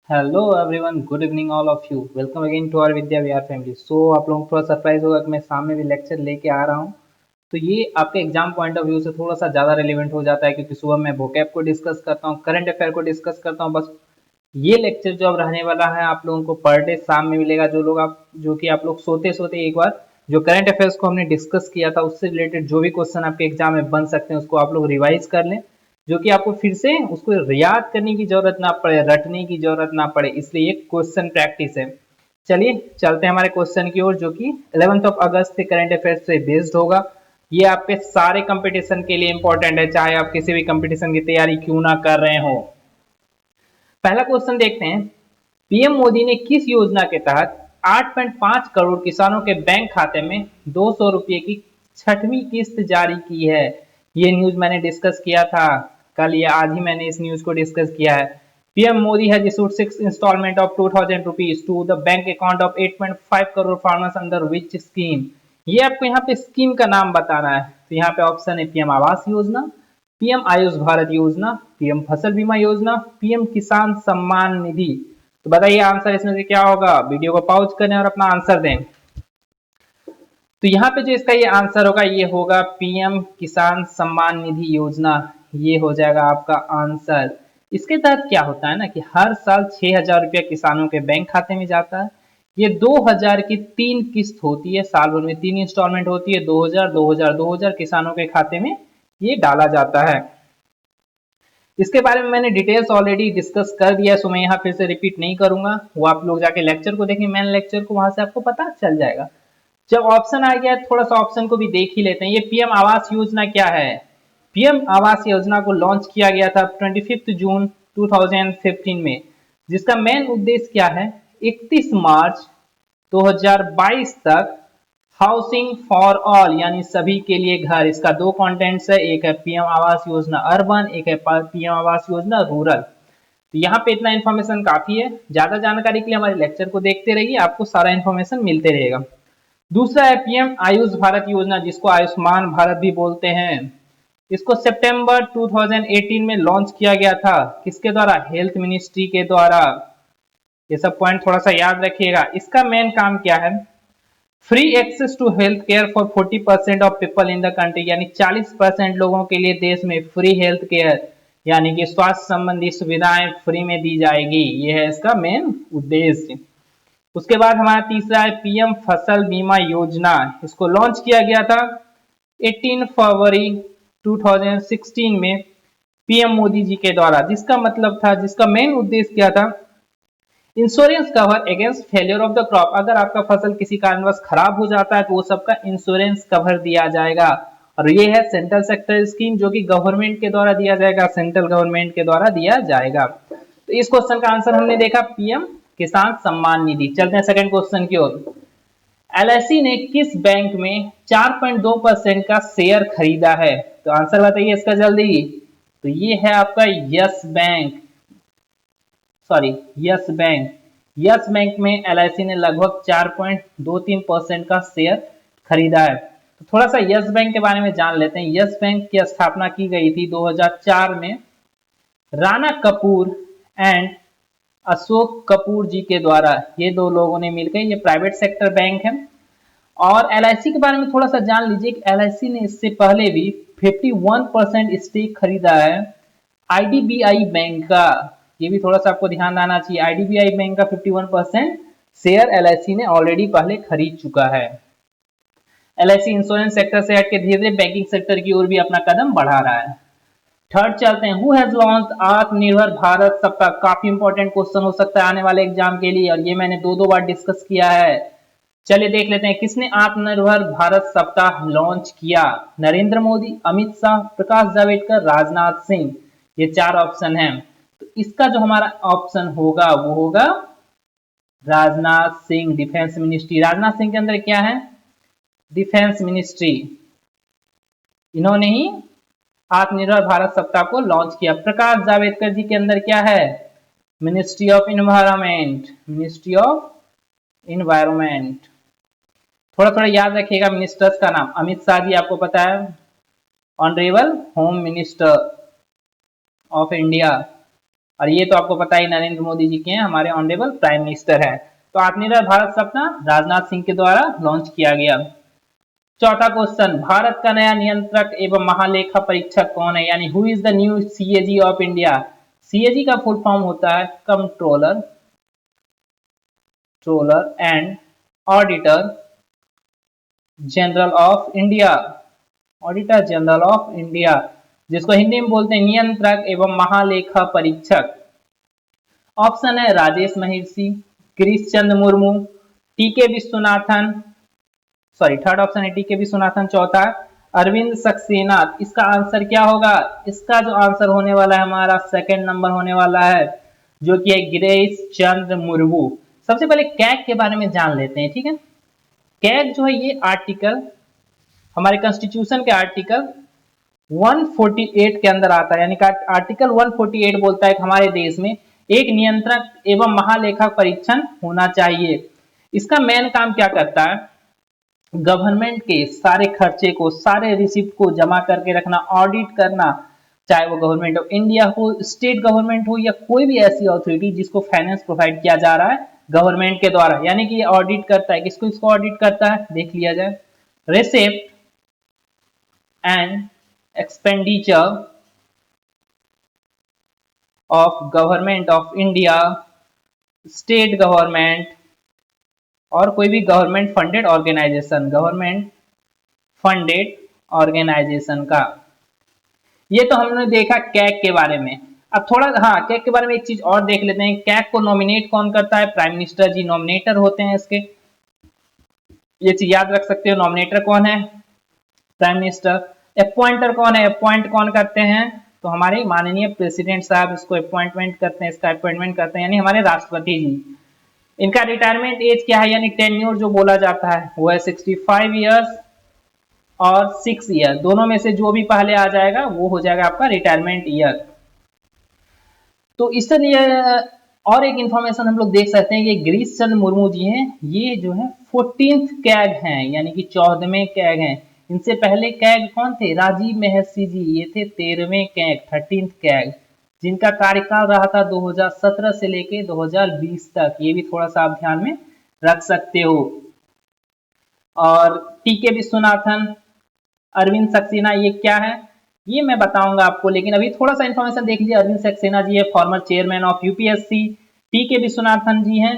Hello everyone, good evening all of you. Welcome again to our Vidya Vihar family. आप लोगों को थोड़ा सरप्राइज होगा कि मैं सामने भी लेक्चर लेके आ रहा हूँ। तो ये आपके एग्जाम पॉइंट ऑफ व्यू से थोड़ा सा ज़्यादा रिलेवेंट हो जाता है, क्योंकि सुबह मैं vocab को डिस्कस करता हूँ, करंट अफेयर को डिस्कस करता हूँ। बस ये लेक्चर जो अब रहने वाला है आप लोगों को पर डे शाम में मिलेगा। जो कि आप लोग सोते सोते एक बार जो करंट अफेयर्स को हमने डिस्कस किया था उससे रिलेटेड जो भी क्वेश्चन आपके एग्जाम में बन सकते हैं उसको आप लोग रिवाइज कर लें, जो कि आपको फिर से उसको याद करने की जरूरत ना पड़े, रटने की जरूरत ना पड़े, इसलिए एक क्वेश्चन प्रैक्टिस है। चलिए चलते हैं हमारे क्वेश्चन की ओर, जो कि 11 अगस्त के करंट अफेयर्स से बेस्ड होगा। ये आपके सारे कंपटीशन के लिए इंपॉर्टेंट है, चाहे आप किसी भी कंपटीशन की तैयारी क्यों ना कर रहे हो। पहला क्वेश्चन देखते हैं। पीएम मोदी ने किस योजना के तहत 8.5 करोड़ किसानों के बैंक खाते में 200 रुपये की छठवीं किस्त जारी की है? ये न्यूज मैंने डिस्कस किया था कल या आज ही मैंने इस न्यूज को डिस्कस किया है। PM Modi has issued 6 instalment of 2000 rupees to the bank account of 8.5 crore farmers under which scheme? ये आपको यहाँ पे स्कीम का नाम बताना है। तो यहाँ पे ऑप्शन है पीएम आवास योजना, पीएम आयुष भारत योजना, पीएम फसल बीमा योजना, पीएम किसान सम्मान निधि। तो बताइए आंसर इसमें से क्या होगा। वीडियो को पॉज करें और अपना आंसर दें। तो यहाँ पे जो इसका ये आंसर होगा ये होगा पीएम किसान सम्मान निधि योजना। ये हो जाएगा आपका आंसर। इसके तहत क्या होता है ना कि हर साल 6,000 रुपया किसानों के बैंक खाते में जाता है। ये 2,000 की 3 किस्त होती है, साल भर में 3 इंस्टॉलमेंट होती है। 2,000 2,000 2,000 किसानों के खाते में ये डाला जाता है। इसके बारे में मैंने डिटेल्स ऑलरेडी डिस्कस कर दिया है, सो मैं यहाँ फिर से रिपीट नहीं करूंगा। वो आप लोग जाके लेक्चर को देखें, मेन लेक्चर को, वहां से आपको पता चल जाएगा। जब ऑप्शन आ गया थोड़ा सा ऑप्शन को भी देख ही लेते हैं। ये पीएम आवास योजना क्या है? पीएम आवास योजना को लॉन्च किया गया था 25 जून 2015 में, जिसका मेन उद्देश्य क्या है? 31 मार्च 2022 तक हाउसिंग फॉर ऑल यानी सभी के लिए घर। इसका दो कंटेंट्स है, एक है पीएम आवास योजना अर्बन, एक है पीएम आवास योजना रूरल। तो यहाँ पे इतना इन्फॉर्मेशन काफी है। ज्यादा जानकारी के लिए हमारे लेक्चर को देखते रहिए, आपको सारा इन्फॉर्मेशन मिलते रहेगा। दूसरा है पीएम आयुष भारत योजना, जिसको आयुष्मान भारत भी बोलते हैं। इसको सितंबर 2018 में लॉन्च किया गया था। किसके द्वारा? हेल्थ मिनिस्ट्री के द्वारा। ये सब पॉइंट थोड़ा सा याद रखिएगा। इसका मेन काम क्या है? Free access to health care for 40% of people in the country, यानी 40% लोगों के लिए देश में फ्री हेल्थ केयर यानी कि स्वास्थ्य संबंधी सुविधाएं फ्री में दी जाएगी। ये है इसका मेन उद्देश्य। उसके बाद हमारा तीसरा है पीएम फसल बीमा योजना। इसको लॉन्च किया गया था 18 फरवरी 2016 में पीएम मोदी जी के द्वारा, जिसका मतलब था, जिसका मेन उद्देश्य क्या था? Insurance cover against failure of the crop. अगर आपका फसल किसी कारणवश खराब हो जाता है तो वो सबका इंश्योरेंस कवर दिया जाएगा। और ये है सेंट्रल सेक्टर स्कीम, जो कि गवर्नमेंट के द्वारा दिया जाएगा, सेंट्रल गवर्नमेंट के द्वारा दिया जाएगा। तो इस क्वेश्चन का आंसर हमने देखा पीएम किसान सम्मान निधि। चलते हैं सेकंड क्वेश्चन की ओर। एलआईसी ने किस बैंक में 4.2% का शेयर खरीदा है? तो आंसर बताइए इसका जल्दी। तो ये है आपका yes bank, sorry yes bank. Yes bank में एलआईसी ने लगभग 4.23% का शेयर खरीदा है। तो थोड़ा सा यस बैंक के बारे में जान लेते हैं। यस बैंक की स्थापना की गई थी 2004 में राणा कपूर एंड अशोक कपूर जी के द्वारा। ये दो लोगों ने मिलकर, ये प्राइवेट सेक्टर बैंक है। और एलआईसी के बारे में थोड़ा सा जान लीजिए कि एलआईसी ने इससे पहले भी 51% स्टेक खरीदा है आईडीबीआई बैंक का। ये भी थोड़ा सा आपको ध्यान आना चाहिए। आईडीबीआई बैंक का 51% शेयर एलआईसी ने ऑलरेडी पहले खरीद चुका है। एलआईसी इंश्योरेंस सेक्टर से हट के धीरे धीरे बैंकिंग सेक्टर की ओर भी अपना कदम बढ़ा रहा है। थर्ड चलते हैं। हु हैज लॉन्च आत्मनिर्भर भारत सप्ताह? काफी इंपॉर्टेंट क्वेश्चन हो सकता है आने वाले एग्जाम के लिए, और ये मैंने दो दो बार डिस्कस किया है। चलिए देख लेते हैं किसने आत्मनिर्भर भारत सप्ताह लॉन्च किया। नरेंद्र मोदी, अमित शाह, प्रकाश जावड़ेकर, राजनाथ सिंह। ये चार ऑप्शन हैं। तो इसका जो हमारा ऑप्शन होगा वो होगा राजनाथ सिंह। डिफेंस मिनिस्ट्री, राजनाथ सिंह के अंदर क्या है? Defence ministry. इन्होंने ही आत्मनिर्भर भारत सप्ताह को लॉन्च किया। प्रकाश जावड़ेकर जी के अंदर क्या है? Ministry of environment, ministry of environment. थोड़ा थोड़ा याद रखिएगा मिनिस्टर्स का नाम। अमित शाह जी आपको पता है, honourable home minister of India. और ये तो आपको पता ही नरेंद्र मोदी जी के हैं, हमारे ऑनरेबल प्राइम मिनिस्टर है। तो आत्मनिर्भर भारत सपना राजनाथ सिंह के द्वारा लॉन्च किया गया। चौथा क्वेश्चन, भारत का नया नियंत्रक एवं महालेखा परीक्षक कौन है, यानी who is the new CAG of India. CAG का फुल फॉर्म होता है controller troller and auditor general of India. Auditor general of India, जिसको हिंदी में बोलते हैं नियंत्रक एवं महालेखा परीक्षक। ऑप्शन है राजेश महिषी, गिरीश चंद्र मुर्मू, टीके विश्वनाथन, सॉरी थर्ड ऑप्शन है टीके विश्वनाथन, चौथा अरविंद सक्सेना। इसका आंसर क्या होगा, इसका जो आंसर होने वाला है हमारा सेकंड नंबर होने वाला है, जो कि है गिरीश चंद्र मुर्मू। सबसे पहले कैग के बारे में जान लेते हैं, ठीक है। कैग जो है ये आर्टिकल हमारे कॉन्स्टिट्यूशन के आर्टिकल 148 के अंदर आता है, यानी कि आर्टिकल 148 बोलता है कि हमारे देश में एक नियंत्रक एवं महालेखा परीक्षण होना चाहिए। इसका मेन काम क्या करता है, गवर्नमेंट के सारे खर्चे को, सारे रिसिप्ट को जमा करके रखना, ऑडिट करना, चाहे वो गवर्नमेंट ऑफ इंडिया हो, स्टेट गवर्नमेंट हो, या कोई भी ऐसी अथॉरिटी जिसको फाइनेंस प्रोवाइड किया जा रहा है गवर्नमेंट के द्वारा, यानी कि ये ऑडिट करता है। किसको इसको ऑडिट करता है, देख लिया जाए। Receipt and expenditure of government of India, state government और कोई भी government funded organisation, government funded organisation का। ये तो हमने देखा कैग के बारे में। अब थोड़ा कैग के बारे में एक चीज और देख लेते हैं। कैग को नॉमिनेट कौन करता है, प्राइम मिनिस्टर जी नॉमिनेटर होते हैं इसके, ये चीज याद रख सकते हो। नॉमिनेटर कौन है, प्राइम मिनिस्टर। अपॉइंटर कौन है, अपॉइंट कौन करते हैं, तो हमारे माननीय प्रेसिडेंट साहब इसको अपॉइंटमेंट करते हैं, इसका अपॉइंटमेंट करते हैं, यानी हमारे राष्ट्रपति जी। इनका रिटायरमेंट एज क्या है, यानी टेन्योर जो बोला जाता है वो है 65 ईयर्स और 6 ईयर, दोनों में से जो भी पहले आ जाएगा वो हो जाएगा आपका रिटायरमेंट ईयर। तो इस तरह और एक इंफॉर्मेशन हम लोग देख सकते हैं कि गिरीश चंद्र मुर्मू जी हैं, ये जो है 14th कैग हैं, यानी कि 14वें कैग हैं। इनसे पहले कैग कौन थे, राजीव महर्षि जी, ये थे 13वें कैग, 13th कैग, जिनका कार्यकाल रहा था 2017 से लेके 2020 तक। ये भी थोड़ा सा आप ध्यान में रख सकते हो। और टीके विश्वनाथन, अरविंद सक्सेना, ये क्या है ये मैं बताऊंगा आपको, लेकिन अभी थोड़ा सा इंफॉर्मेशन देख लीजिए। अरविंद सक्सेना जी है फॉर्मर चेयरमैन ऑफ यूपीएससी, टीके विश्वनाथन जी हैं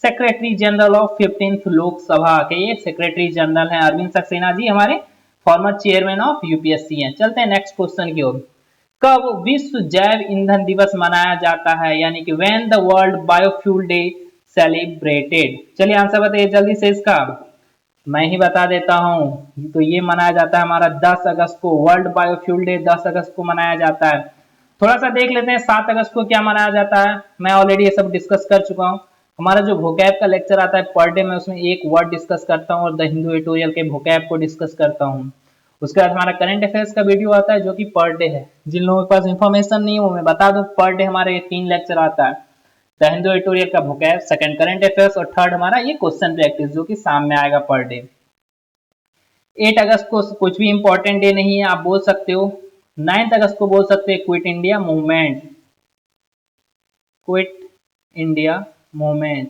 secretary general of 15th Lok Sabha के, ये सेक्रेटरी जनरल हैं। अरविंद सक्सेना जी हमारे फॉर्मर चेयरमैन ऑफ यूपीएससी हैं। चलते हैं नेक्स्ट क्वेश्चन की ओर। कब विश्व जैव ईंधन दिवस मनाया जाता है, यानी कि when the world biofuel day celebrated. चलिए आंसर बताइए जल्दी से इसका, मैं ही बता देता हूं। तो ये मनाया जाता है हमारा 10 अगस्त को, वर्ल्ड बायोफ्यूल डे 10 अगस्त को मनाया जाता है। थोड़ा सा देख लेते हैं 7 अगस्त को क्या मनाया जाता है। मैं ऑलरेडी ये सब डिस्कस कर चुका हूँ। हमारा जो वोकैब का लेक्चर आता है पर डे में, उसमें एक वर्ड डिस्कस करता हूँ और द हिंदू एडिटोरियल के वोकैब को डिस्कस करता हूँ। उसके बाद हमारा करंट अफेयर्स का वीडियो आता है जो कि पर डे है। जिन लोगों के पास इंफॉर्मेशन नहीं हो मैं बता दूं, पर डे हमारे 3 लेक्चर आता है, द हिंदू एडिटोरियल का वोकैब, सेकंड करंट अफेयर्स और थर्ड हमारा ये क्वेश्चन प्रैक्टिस जो कि शाम में आएगा पर डे। 8 अगस्त को कुछ भी इंपॉर्टेंट डे नहीं है, आप बोल सकते हो। 9 अगस्त को बोल सकते हैं quit India movement, quit India movement.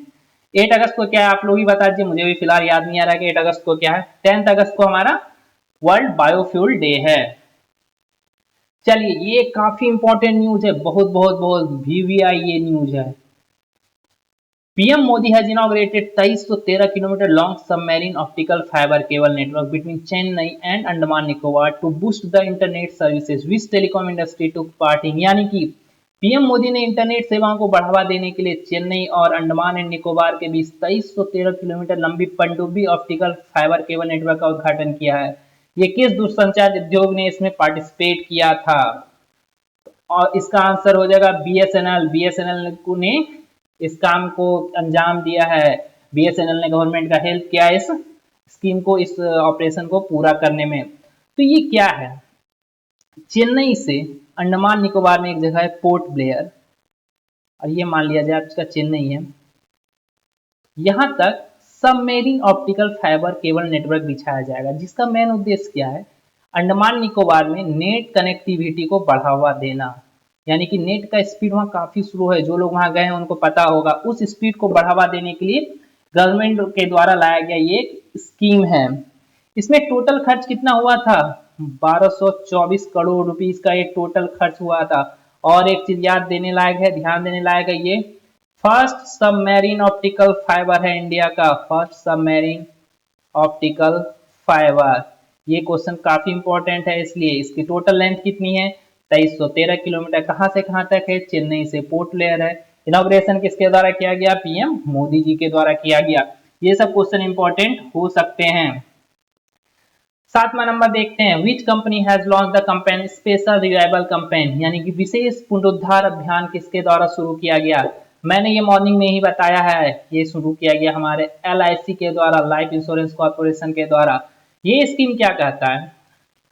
8 अगस्त को क्या है आप लोग ही बता दीजिए, मुझे भी फिलहाल याद नहीं आ रहा कि 8 अगस्त को क्या है। 10 अगस्त को हमारा वर्ल्ड बायोफ्यूल डे है। चलिए ये काफी इंपॉर्टेंट न्यूज है, बहुत बहुत बहुत वीवीआई ये न्यूज है। PM Modi has inaugurated 2313 kilometre long submarine optical fibre cable network between Chennai and Andaman Nicobar to boost the internet services which telecom industry took part in. यानी कि पीएम मोदी ने इंटरनेट सेवाओं को बढ़ावा देने के लिए चेन्नई और अंडमान एंड निकोबार के बीच 2313 किलोमीटर लंबी पनडुब्बी ऑप्टिकल फाइबर केबल नेटवर्क का उद्घाटन किया है। ये किस दूरसंचार उद्योग ने इसमें पार्टिसिपेट किया था, और इसका आंसर हो जाएगा बीएसएनएल। बीएसएनएल ने इस काम को अंजाम दिया है, बीएसएनएल ने गवर्नमेंट का हेल्प किया इस स्कीम को, इस ऑपरेशन को पूरा करने में। तो ये क्या है, चेन्नई से अंडमान निकोबार में एक जगह है पोर्ट ब्लेयर, और ये मान लिया जाए आपका चेन्नई है, यहां तक submarine optical fibre cable network बिछाया जाएगा, जिसका मेन उद्देश्य क्या है, अंडमान निकोबार में नेट कनेक्टिविटी को बढ़ावा देना। यानी कि नेट का स्पीड वहाँ काफी स्लो है, जो लोग वहाँ गए हैं उनको पता होगा। उस स्पीड को बढ़ावा देने के लिए गवर्नमेंट के द्वारा लाया गया ये स्कीम है। इसमें टोटल खर्च कितना हुआ था? 1224 करोड़ रुपीस का एक टोटल खर्च हुआ था। और एक चीज याद देने लायक है, ध्यान देने लायक है, ये फर्स्ट सबमेरीन ऑप्टिकल फाइबर है इंडिया का, फर्स्ट सबमेरीन ऑप्टिकल फाइबर। ये क्वेश्चन काफी इंपॉर्टेंट है, इसलिए इसकी टोटल लेंथ कितनी है? 2313 किलोमीटर। कहां से कहां तक है? चेन्नई से पोर्ट ब्लेयर है। इनॉग्रेशन किसके द्वारा किया गया? पीएम मोदी जी के द्वारा किया गया। ये सब क्वेश्चन इंपॉर्टेंट हो सकते हैं। 7वां नंबर देखते हैं, which company has launch the campaign special revival campaign, यानी कि विशेष पुनरुद्धार अभियान किसके द्वारा शुरू किया गया? मैंने ये मॉर्निंग में ही बताया है, ये शुरू किया गया हमारे LIC के द्वारा, लाइफ इंश्योरेंस कॉर्पोरेशन के द्वारा। ये स्कीम क्या कहता है?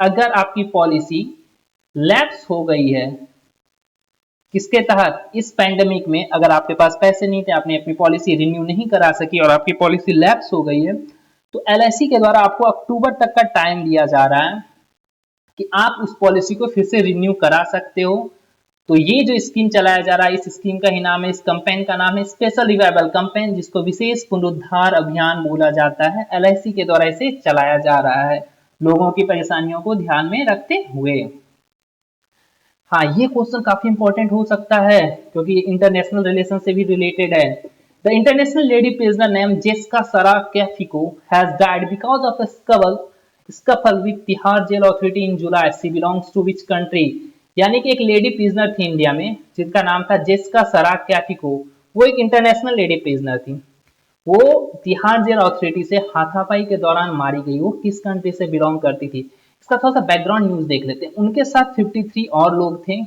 अगर आपकी पॉलिसी लैप्स हो गई है, किसके तहत? इस पैंडेमिक में अगर आपके पास पैसे नहीं थे, आपने अपनी पॉलिसी रिन्यू नहीं करा सकी और आपकी पॉलिसी लैप्स हो गई है, तो LIC के द्वारा आपको अक्टूबर तक का टाइम दिया जा रहा है कि आप उस पॉलिसी को फिर से रिन्यू करा सकते हो। तो ये जो स्कीम चलाया जा रहा है, इस स्कीम का ही नाम है, इस कैंपेन का नाम है स्पेशल रिवाइवल कैंपेन, जिसको विशेष पुनरुद्धार अभियान बोला जाता है। LIC के द्वारा इसे चलाया जा रहा है, लोगों की परेशानियों को ध्यान में रखते हुए। हाँ, ये क्वेश्चन काफी इंपॉर्टेंट हो सकता है क्योंकि इंटरनेशनल रिलेशन से भी रिलेटेड है। The international lady prisoner name Jessica सराकेफिको has died because of scuffle with Tihar jail authority in July. She belongs to which country? यानी कि एक लेडी प्रिजनर थी इंडिया में जिनका नाम था जेसिका सराकेफिको। वो एक इंटरनेशनल लेडी प्रिजनर थी, वो तिहाड़ जेल अथॉरिटी से हाथापाई के दौरान मारी गई। वो किस कंट्री से बिलोंग करती थी? इसका थोड़ा सा बैकग्राउंड न्यूज देख लेते हैं। उनके साथ 53 और लोग थे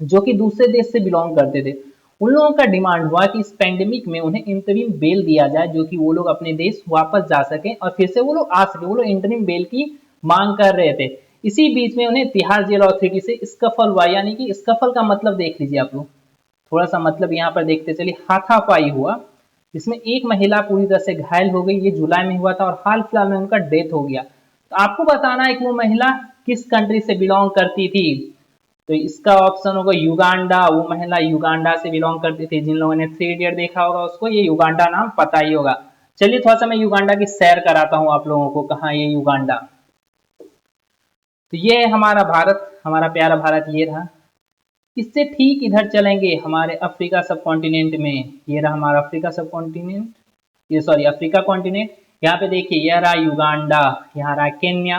जो कि दूसरे देश से बिलोंग करते थे। उन लोगों का डिमांड हुआ कि इस पेंडेमिक में उन्हें इंटरिम बेल दिया जाए, जो कि वो लोग अपने देश वापस जा सके और फिर से वो लोग आ सके। वो लोग इंटरिम बेल की मांग कर रहे थे। इसी बीच में उन्हें तिहाड़ जेल अथॉरिटी से स्कफल हुआ, यानी कि स्कफल का मतलब देख लीजिए आप लोग, थोड़ा सा मतलब यहाँ पर देखते चलिए। हाथापाई हुआ जिसमें एक महिला पूरी तरह से घायल हो गई, ये जुलाई में हुआ था और हाल फिलहाल में उनका डेथ हो गया। तो आपको बताना है कि वो महिला किस कंट्री से बिलोंग करती थी। तो इसका ऑप्शन होगा युगांडा। वो महिला युगांडा से बिलोंग करती थी। जिन लोगों ने 3 इडियट देखा होगा उसको ये युगांडा नाम पता ही होगा। चलिए थोड़ा सा मैं युगांडा की सैर कराता हूँ आप लोगों को, कहाँ ये युगांडा। तो ये है हमारा भारत, हमारा प्यारा भारत ये रहा। इससे ठीक इधर चलेंगे हमारे अफ्रीका सब कॉन्टिनेंट में। ये रहा हमारा अफ्रीका सब कॉन्टिनेंट, ये सॉरी अफ्रीका कॉन्टिनेंट। यहाँ पे देखिए, यह रहा युगांडा, यहाँ रहा केन्या,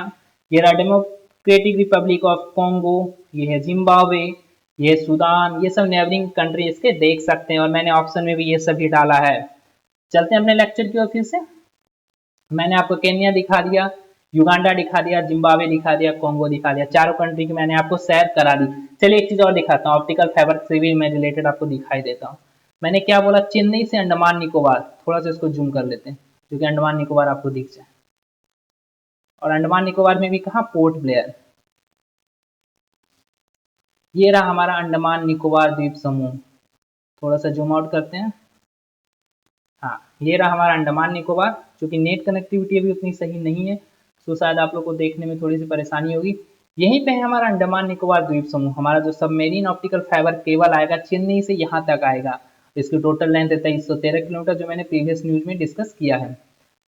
ये रहा डेमोक्रेटिक रिपब्लिक ऑफ कॉन्गो, ये है जिम्बाब्वे, ये सूडान। ये सब नेबरिंग कंट्री इसके देख सकते हैं और मैंने ऑप्शन में भी ये सभी डाला है। चलते हैं अपने लेक्चर की ओर फिर से। मैंने आपको केन्या दिखा दिया, युगांडा दिखा दिया, जिम्बाब्वे दिखा दिया, कॉन्गो दिखा दिया। चारों कंट्री की मैंने आपको सैर करा दी। चलिए एक चीज और दिखाता हूँ, ऑप्टिकल फाइबर से भी मैं रिलेटेड आपको दिखाई देता हूँ। मैंने क्या बोला? चेन्नई से अंडमान निकोबार। थोड़ा सा इसको जूम कर लेते हैं क्योंकि अंडमान निकोबार आपको दिख जाए। और अंडमान निकोबार में भी कहा? Port Blair. ये रहा हमारा अंडमान निकोबार द्वीप समूह। थोड़ा सा जूम आउट करते हैं। हाँ, ये रहा हमारा अंडमान निकोबार। चूंकि नेट कनेक्टिविटी अभी उतनी सही नहीं है तो शायद आप लोग को देखने में थोड़ी सी परेशानी होगी। यहीं पे है हमारा अंडमान निकोबार द्वीप समूह। हमारा जो सबमेरीन ऑप्टिकल फाइबर केबल आएगा चेन्नई से यहाँ तक आएगा। इसकी टोटल लेंथ है 2313 किलोमीटर, जो मैंने प्रीवियस न्यूज में डिस्कस किया है।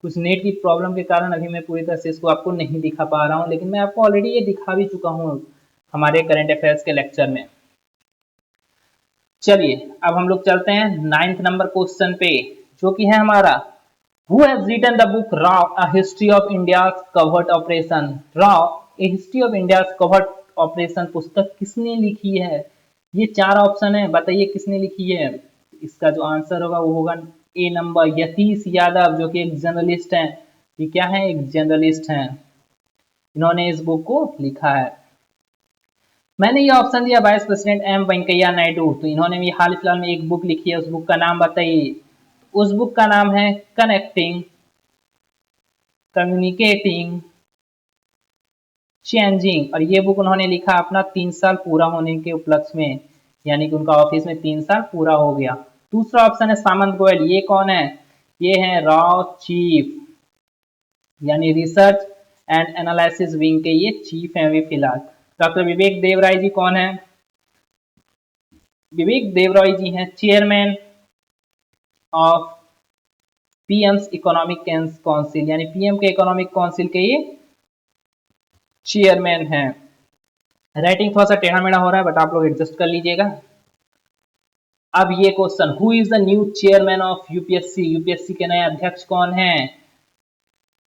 कुछ नेट की प्रॉब्लम के कारण अभी मैं पूरी तरह से इसको आपको नहीं दिखा पा रहा हूँ, लेकिन मैं आपको ऑलरेडी ये दिखा भी चुका हूँ हमारे करंट अफेयर्स के लेक्चर में। चलिए अब हम लोग चलते हैं 9th नंबर क्वेश्चन पे, जो कि है हमारा Who has written the book Raw, A History of India's Covert Operation? Raw, A History of India's Covert Operation पुस्तक किसने लिखी है? ये 4 ऑप्शन है, बताइए किसने लिखी है। इसका जो आंसर होगा वो होगा ए नंबर, यतीश यादव, जो कि एक जर्नलिस्ट हैं। ये क्या है? एक जर्नलिस्ट हैं, इन्होंने इस बुक को लिखा है। मैंने ये ऑप्शन दिया vice president M Venkaiah Naidu, तो इन्होंने भी हाल फिलहाल में एक बुक लिखी है। उस बुक का नाम बताइए। उस बुक का नाम है कनेक्टिंग, कम्युनिकेटिंग, चेंजिंग। और ये बुक उन्होंने लिखा अपना 3 साल पूरा होने के उपलक्ष्य में, यानी कि उनका ऑफिस में 3 साल पूरा हो गया। दूसरा ऑप्शन है सामंत गोयल। ये कौन है? ये है राव चीफ, यानी रिसर्च एंड एनालिसिस विंग के ये चीफ हैं अभी फिलहाल। डॉक्टर विवेक देवराय जी कौन है? विवेक देवरॉय जी हैं chairman of PM's economic council, यानी पीएम के इकोनॉमिक काउंसिल के ये चेयरमैन हैं। राइटिंग थोड़ा सा टेढ़ा मेढ़ा हो रहा है बट आप लोग एडजस्ट कर लीजिएगा। अब ये question, who is the new chairman of UPSC, UPSC के नए अध्यक्ष कौन हैं?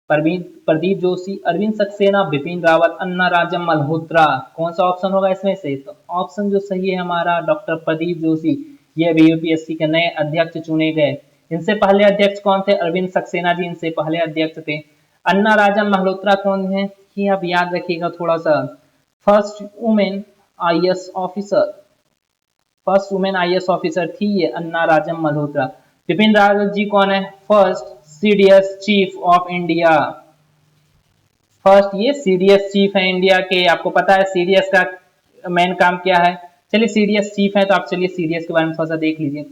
प्रदीप जोशी, अरविंद सक्सेना, बिपिन रावत, अन्ना राजम मल्होत्रा। कौन सा ऑप्शन होगा इसमें से? तो ऑप्शन जो सही है हमारा डॉक्टर प्रदीप जोशी, ये भी यूपीएससी के नए अध्यक्ष चुने गए। इनसे पहले अध्यक्ष कौन थे? अरविंद सक्सेना जी इनसे पहले अध्यक्ष थे। अन्ना राजम मल्होत्रा कौन है? ये आप याद रखिएगा थोड़ा सा, first women IAS officer, first women IAS officer थी ये अन्ना राजम मल्होत्रा। बिपिन रावत जी कौन है? First CDS chief of India, first ये सीडीएस चीफ है इंडिया के। आपको पता है सीडीएस का मेन काम क्या है? चलिए सीडीएस चीफ है तो आप चलिए सीडीएस के बारे में थोड़ा सा देख लीजिए।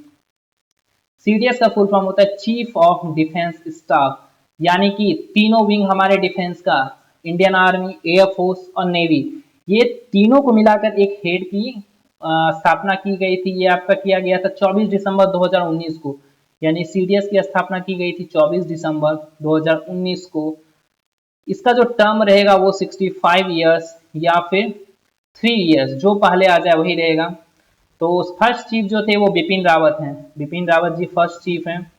सीडीएस का फुल फॉर्म होता है चीफ ऑफ डिफेंस स्टाफ, यानी कि तीनों विंग हमारे डिफेंस का, इंडियन आर्मी, एयरफोर्स और नेवी, ये तीनों को मिलाकर एक हेड की स्थापना की गई थी। ये आपका किया गया था 24 दिसंबर 2019 को, यानी सीडीएस की स्थापना की गई थी 24 दिसंबर 2019 को। इसका जो टर्म रहेगा वो 65 ईयर्स या फिर 3 ईयर्स, जो पहले आ जाए वही रहेगा। तो फर्स्ट चीफ जो थे वो बिपिन रावत हैं, बिपिन रावत जी फर्स्ट चीफ हैं,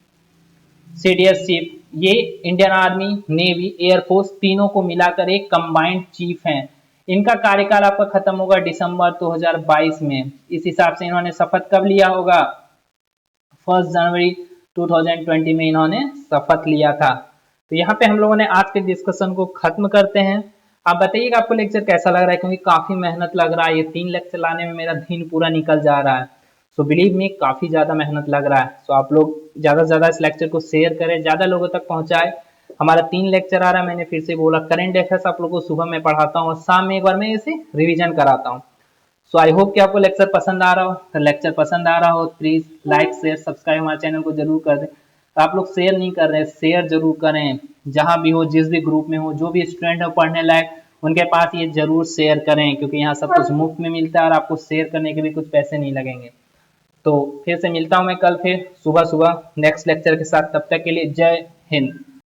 सीडीएस चीफ। ये इंडियन आर्मी, नेवी, एयरफोर्स तीनों को मिलाकर एक कंबाइंड चीफ हैं। इनका कार्यकाल आपका खत्म होगा दिसंबर 2022 में। इस हिसाब से इन्होंने शपथ कब लिया होगा? 1 जनवरी 2020 में इन्होंने शपथ लिया था। तो यहाँ पे हम लोगों ने आज के डिस्कशन को खत्म करते हैं। आप बताइएगा आपको लेक्चर कैसा लग रहा है, क्योंकि काफी मेहनत लग रहा है, ये 3 लेक्चर लाने में मेरा दिन पूरा निकल जा रहा है। सो बिलीव मी काफी ज्यादा मेहनत लग रहा है। सो आप लोग ज्यादा से ज्यादा इस लेक्चर को शेयर करें, ज्यादा लोगों तक पहुंचाए। हमारा 3 लेक्चर आ रहा है, मैंने फिर से बोला, करंट अफेयर्स आप लोगों को सुबह में पढ़ाता हूँ और शाम में एक बार मैं इसे रिविजन कराता हूँ। सो आई होप कि आपको लेक्चर पसंद आ रहा हो। तो लेक्चर पसंद आ रहा हो प्लीज लाइक शेयर सब्सक्राइब हमारे चैनल को जरूर कर दें। तो आप लोग शेयर नहीं कर रहे, शेयर जरूर करें, जहां भी हो, जिस भी ग्रुप में हो, जो भी स्टूडेंट हो पढ़ने लायक, उनके पास ये जरूर शेयर करें, क्योंकि यहाँ सब कुछ मुफ्त में मिलता है और आपको शेयर करने के भी कुछ पैसे नहीं लगेंगे। तो फिर से मिलता हूँ मैं कल फिर सुबह सुबह नेक्स्ट लेक्चर के साथ। तब तक के लिए जय हिंद।